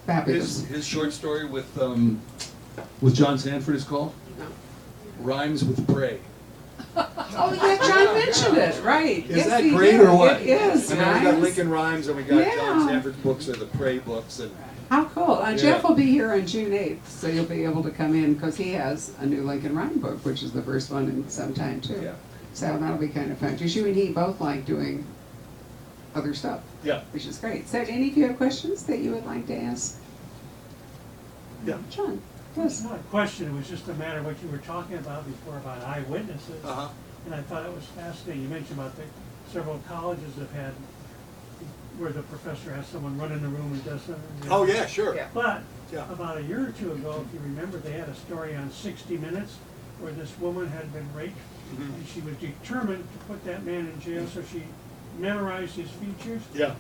fabulous. His short story with John Sanford is called No. Rhymes with Prey. Oh, yeah, John mentioned it, right. Is Yes, that he great did. or what? It is, I mean, we got right? Lincoln Rhymes and we got John Yeah. Sanford's books, are the Prey books, and How cool. Yeah. Jeff will be here on June 8th, so you'll be able to come in because he has a new Lincoln Rhyme book, which is the first one in some time, too. Yeah. So that'll be kind of fun. Because you and he both like doing other stuff, yeah, which is great. So, any of you have questions that you would like to ask? yeah. John, It's yes. not a question, it was just a matter of what you were talking about before about eyewitnesses. Uh-huh. And I thought it was fascinating. You mentioned about the several colleges have had where the professor has someone run in the room and does something. Oh, yeah, sure. Yeah. But Yeah. about a year or two ago, if you remember, they had a story on 60 Minutes where this woman had been raped. Mhm. And she was determined to put that man in jail, so she memorized his features Yeah.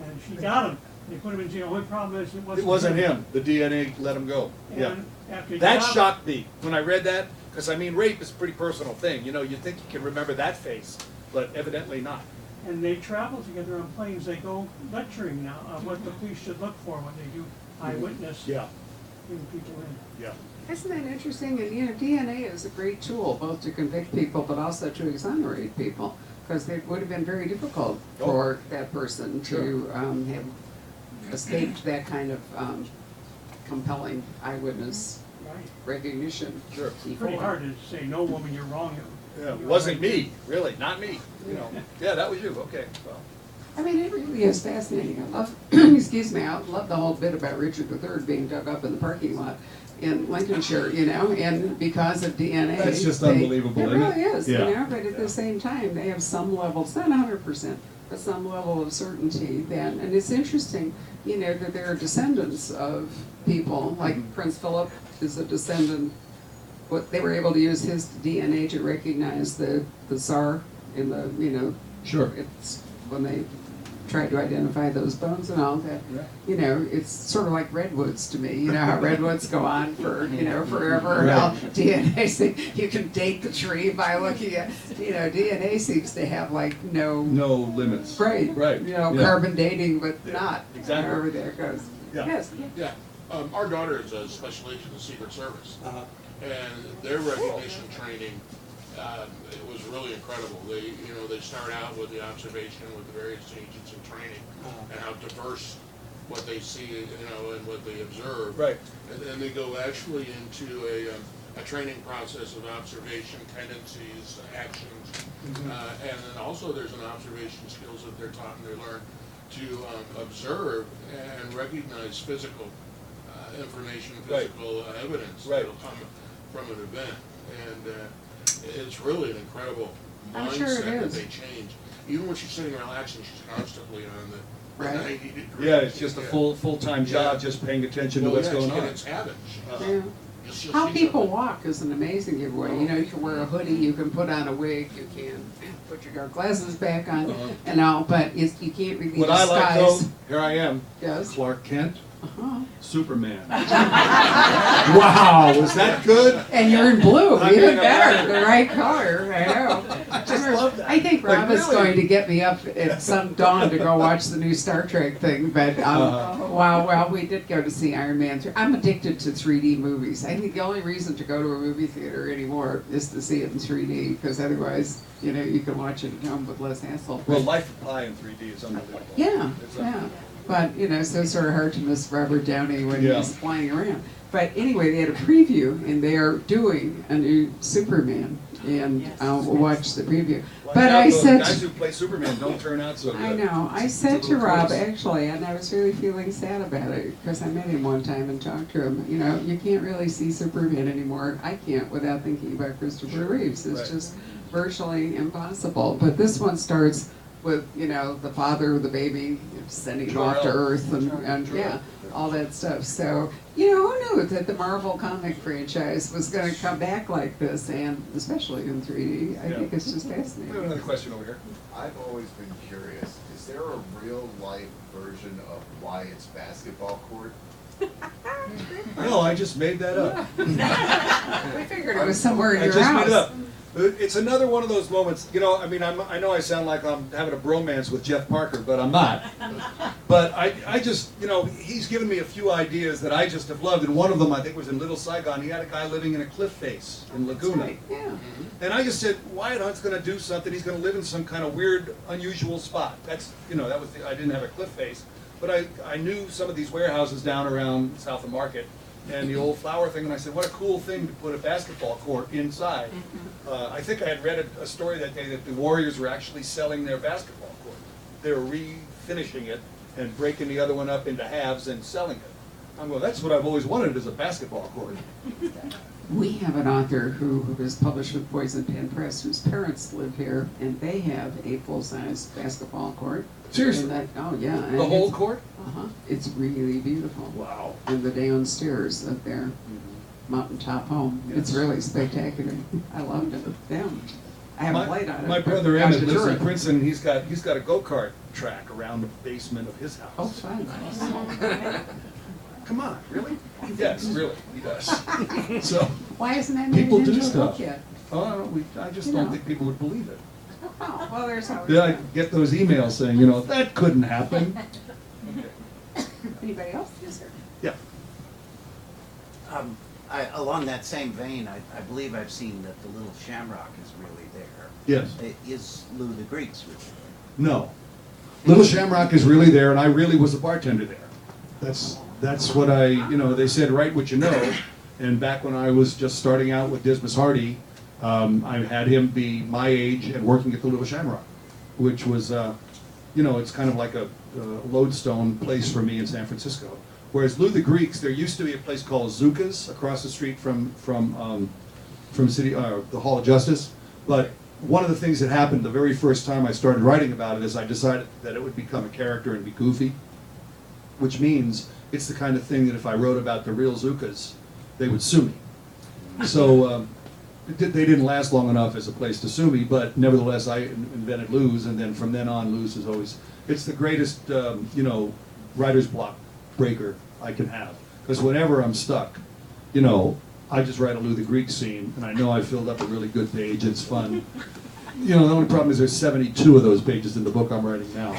and she got him. They put him in jail. Only problem is It wasn't him. The DNA let him go. Yeah. And after he That got him- shocked me when I read that, because I mean, rape is a pretty personal thing. You know, you think you can remember that face, but evidently not. And they travel together on planes. They go lecturing now on what the police should look for when they do eyewitness Yeah, bring people in. yeah. Isn't that interesting? And, you know, DNA is a great tool, both to convict people, but also to exonerate people. Because it would have been very difficult Oh. for that person to have escaped that kind of compelling eyewitness Right. recognition. Sure. It's pretty hard to say, no, woman, you're wrong. Yeah, it You're wasn't right. me, really, not me. You know, yeah, that was you. Okay. Well, I mean, it really is fascinating. I love, excuse me, I love the whole bit about Richard III being dug up in the parking lot in Lincolnshire, you know, and because of DNA. That's just they- unbelievable, It isn't it? really is, you Yeah. know, but at the same time, they have some level, it's not 100%, but some level of certainty that, and it's interesting, you know, that there are descendants of people, like Prince Philip is a descendant. What, they were able to use his DNA to recognize the Tsar in the, you know, Sure. it's when they tried to identify those bones and all that. Yeah. You know, it's sort of like redwoods to me. You know how redwoods go on for, you know, forever. And all DNA, you can date the tree by looking at, you know, DNA seems to have like no, No limits. right, Right. you know, Yeah. carbon dating, but Yeah, not. exactly. However that goes. Yeah. Yes. Yeah, our daughter is a special agent in the Secret Service, Uh-huh. and their recognition training, it was really incredible. They start out with the observation with the various agents in training, and how diverse what they see, and what they observe. Right. And then they go actually into a training process of observation, tendencies, actions, and then also there's an observation skills that they're taught and they learn to observe and recognize physical information, Right. physical evidence Right. that'll come from an event. And it's really an incredible I'm sure it mindset that is. they change. Even when she's sitting relaxing, she's constantly on the Right. 90-degree. Yeah, it's just a Yeah. full-time job, Yeah. just paying attention to Well, what's yeah, going and on. it's habit. Yeah. She'll How see people something. walk is an amazing giveaway. You know, you can wear a hoodie, you can put on a wig, you can put your glasses back on and all, but you can't really What I like though, disguise. here I am, Yes. Clark Kent, Uh-huh. Superman. Wow, was that good? And you're in blue, I mean, even I'm better, right. the right color, I know. I just love that. I think Like, Rob is really? going to get me up at some dawn to go watch the new Star Trek thing, but, well, we did go to see Iron Man 3. I'm addicted to 3D movies. I think the only reason to go to a movie theater anymore is to see it in 3D, because otherwise, you know, you can watch it at home with less hassle. Well, Life of Pi in 3D is unbelievable. Yeah, It's yeah. But, you know, so it's sort of hard to miss Robert Downey when Yeah. he's flying around. But anyway, they had a preview, and they are doing a new Superman, and I'll watch the preview. Watch But out, I those said, guys who play Superman don't turn out so good. I know, I It's said a to little Rob, close. actually, and I was really feeling sad about it, because I met him one time and talked to him, you know, you can't really see Superman anymore. I can't without thinking about Christopher Reeves. It's Right. just virtually impossible. But this one starts with, you know, the father of the baby sending him off to Jor-El. Earth and yeah, all that stuff. So, you know, who knew that the Marvel comic franchise was going to come back like this, and especially in 3D. I Yeah. think it's just We have fascinating. another question over here. I've always been curious, is there a real life version of Wyatt's basketball court? No, I just made that up. We figured it was somewhere in I your just house. made it up. It's another one of those moments, you know, I mean, I know I sound like I'm having a bromance with Jeff Parker, but I'm not. But I just, you know, he's given me a few ideas that I just have loved, and one of them I think was in Little Saigon. He had a guy living in a cliff face in Laguna. Right, yeah. And I just said, Wyatt Hunt's going to do something. He's going to live in some kind of weird, unusual spot. That's, you know, I didn't have a cliff face, but I knew some of these warehouses down around South of Market and the old flower thing, and I said, what a cool thing to put a basketball court inside. I think I had read a story that day that the Warriors were actually selling their basketball court. They were refinishing it and breaking the other one up into halves and selling it. I'm going, that's what I've always wanted, is a basketball court. We have an author who was published with Poison Pen Press, whose parents live here, and they have a full-size basketball court. Seriously? Oh, yeah. and The whole it's- court? Uh-huh. It's really beautiful. Wow. And the downstairs of their mountaintop home. It's Yes. really spectacular. I loved it. Yeah. I haven't played on it. My but brother I Emmett should lives tour in it. Princeton. He's got a go-kart track around the basement of his house. Oh, fun. Come on, really? Yes, really, he does. So, Why isn't that made people do into a book stuff. yet? I just You don't know. think people would believe it. Oh, well, there's always Then I that. get those emails saying, you know, that couldn't happen. Anybody else? Yes, sir. Yeah. Along that same vein, I believe I've seen that the Little Shamrock is really there. Yes. Is Lou the Greeks really there? No. Little Shamrock is really there, and I really was a bartender there. That's what you know, they said, write what you know. And back when I was just starting out with Dismas Hardy, I had him be my age and working at the Little Shamrock, which was, you know, it's kind of like a lodestone place for me in San Francisco. Whereas Lou the Greeks, there used to be a place called Zuka's across the street from the Hall of Justice. But one of the things that happened the very first time I started writing about it is I decided that it would become a character and be goofy, which means it's the kind of thing that if I wrote about the real Zukas, they would sue me. So they didn't last long enough as a place to sue me, but nevertheless I invented Lou's, and then from then on Lou's is always, it's the greatest, you know, writer's block breaker I can have. Because whenever I'm stuck, you know, I just write a Lou the Greek scene, and I know I filled up a really good page, it's fun. You know, the only problem is there's 72 of those pages in the book I'm writing now.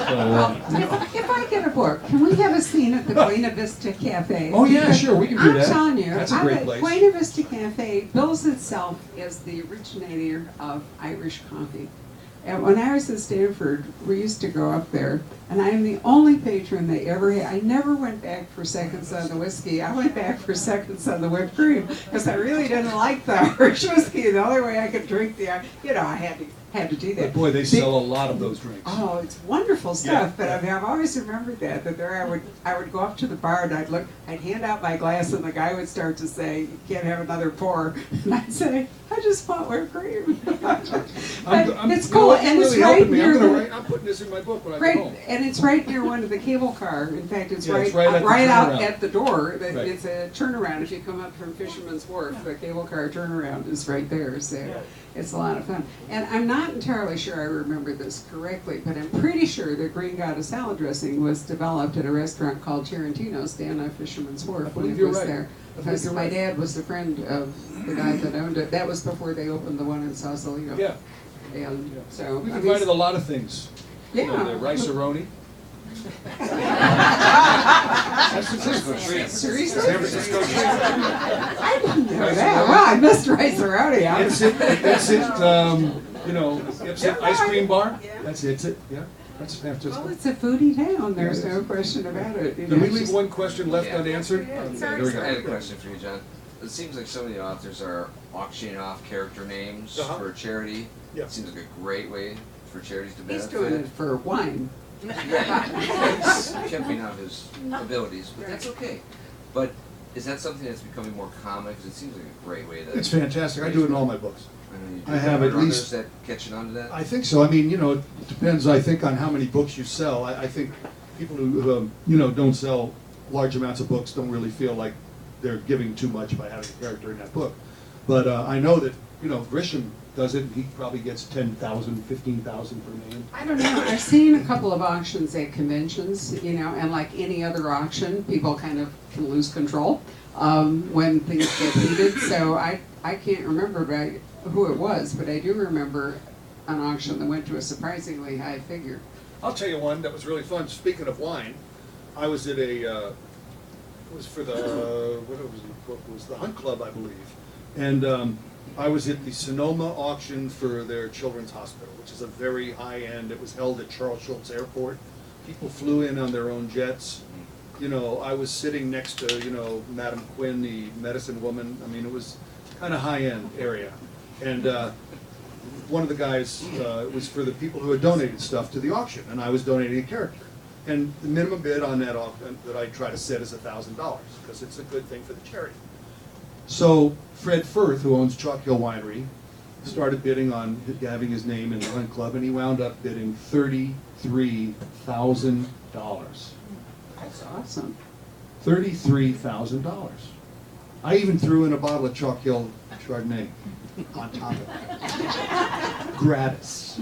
So, If I get a book, can we have a scene at the Buena Vista Cafe? Oh, yeah, Because sure, we can do that. I'm telling you, That's a great place. Buena Vista Cafe bills itself as the originator of Irish coffee. And when I was at Stanford, we used to go up there, and I am the only patron they ever had. I never went back for seconds on the whiskey. I went back for seconds on the whipped cream because I really didn't like the Irish whiskey. The only way I could drink you know, I had to do that. but boy, they sell a lot of those drinks. Oh, it's wonderful stuff. Yeah. But I mean, I've always remembered that there I would go up to the bar and I'd hand out my glass and the guy would start to say, "You can't have another pour," and I'd say, "I just want whipped cream." But it's cool, and it's right near I'm putting this in my book when I right, get home. and it's right near one of the cable car. In fact, it's Yeah, right it's right at the out turnaround. at the door. Right. It's a turnaround. If you come up from Fisherman's Wharf, the cable car turnaround is right there. So it's a lot of fun. And I'm not entirely sure I remember this correctly, but I'm pretty sure the Green Goddess salad dressing was developed at a restaurant called Tarantino's down on Fisherman's Wharf when believe it you're was right. there. I believe Because you're my right. dad was a friend of the guy that owned it. That was before they opened the one in Sausalito. Yeah. And so We've I mean, invited a lot of things. You know, Yeah. the rice-a-roni. San Francisco treat. Seriously? San Francisco treat. I didn't know that. Well, I missed rice already. You know, Ipsit Ice Cream Bar. That's Ipsit, yeah. That's San Well, Francisco. it's a foodie town. There's Yeah, it no is. question about it. You Did know, we it's leave just- one question left Yeah. unanswered? Yeah, Okay, sorry, there we I had a go. question for you, John. It seems like so many authors are auctioning off character names Uh-huh. for charity. Yeah. It seems like a great way for charities to He's benefit. doing it for wine. He's championing out his abilities, but that's okay. But is that something that's becoming more common? Because it seems like a great way to. It's fantastic. I do it in all my books. I know you do. I have Are at others least- that catching on to that. I think so. I mean, you know, it depends, I think, on how many books you sell. I think people who, you know, don't sell large amounts of books don't really feel like they're giving too much by having a character in that book. But I know that, you know, Grisham does it, he probably gets 10,000, 15,000 per name. I don't know, I've seen a couple of auctions at conventions, you know, and like any other auction, people kind of can lose control when things get heated. So I can't remember who it was, but I do remember an auction that went to a surprisingly high figure. I'll tell you one that was really fun. Speaking of wine, I was at it was for the, what was the Hunt Club, I believe. And I was at the Sonoma auction for their children's hospital, which is a very high-end. It was held at Charles Schultz Airport. People flew in on their own jets. You know, I was sitting next to, you know, Madam Quinn, the medicine woman. I mean, it was kind of high-end area. And one of the guys was for the people who had donated stuff to the auction, and I was donating a character. And the minimum bid on that auction that I try to set is $1,000, because it's a good thing for the charity. So Fred Firth, who owns Chalk Hill Winery, started bidding on having his name in the Hunt Club, and he wound up bidding $33,000. That's awesome. $33,000. I even threw in a bottle of Chalk Hill Chardonnay on top of it. Gratis.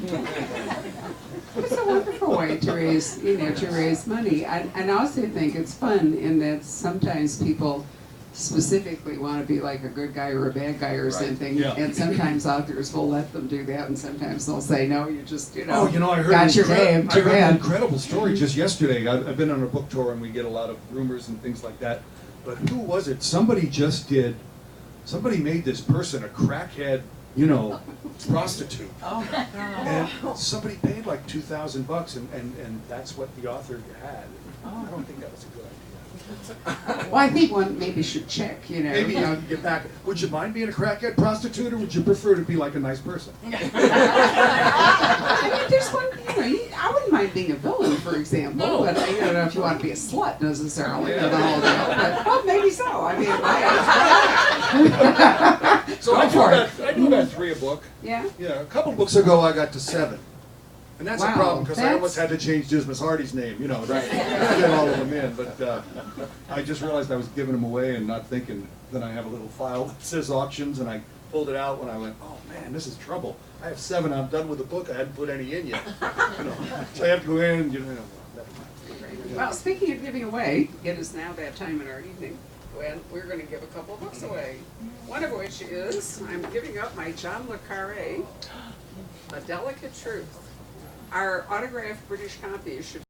It's a wonderful way to raise, you know, to raise money. And I also think it's fun in that sometimes people specifically want to be like a good guy or a bad guy or something. Yeah. And sometimes authors will let them do that, and sometimes they'll say, no, you just, you know, Oh, you know, I heard got your name, I too heard an bad. incredible story just yesterday. I've been on a book tour and we get a lot of rumors and things like that. But who was it? Somebody made this person a crackhead, you know, prostitute. Oh, And somebody paid like $2,000 and that's what the author had. I don't think that was a good idea. well, I think one maybe should check, you know. Maybe you can get back. Would you mind being a crackhead prostitute, or would you prefer to be like a nice person? I mean, there's one, you know, I wouldn't mind being a villain, for example, No. but I don't know if you want to be a slut necessarily for the whole deal. But, well, maybe so. I mean, So Go I for do about 3 a book. yeah. Yeah, a couple books ago I got to 7. And that's a Wow, problem, because I that's- almost had to change Dismas Hardy's name, you know, to get all of them in. But I just realized I was giving them away and not thinking. Then I have a little file that says auctions, and I pulled it out when I went, oh man, this is trouble. I have 7, I'm done with the book, I hadn't put any in yet. You know, so I have to go in, you know, never mind. Well, speaking of giving away, it is now that time in our evening when we're going to give a couple of books away. One of which is, I'm giving up my John le Carré, A Delicate Truth. Our autographed British copies should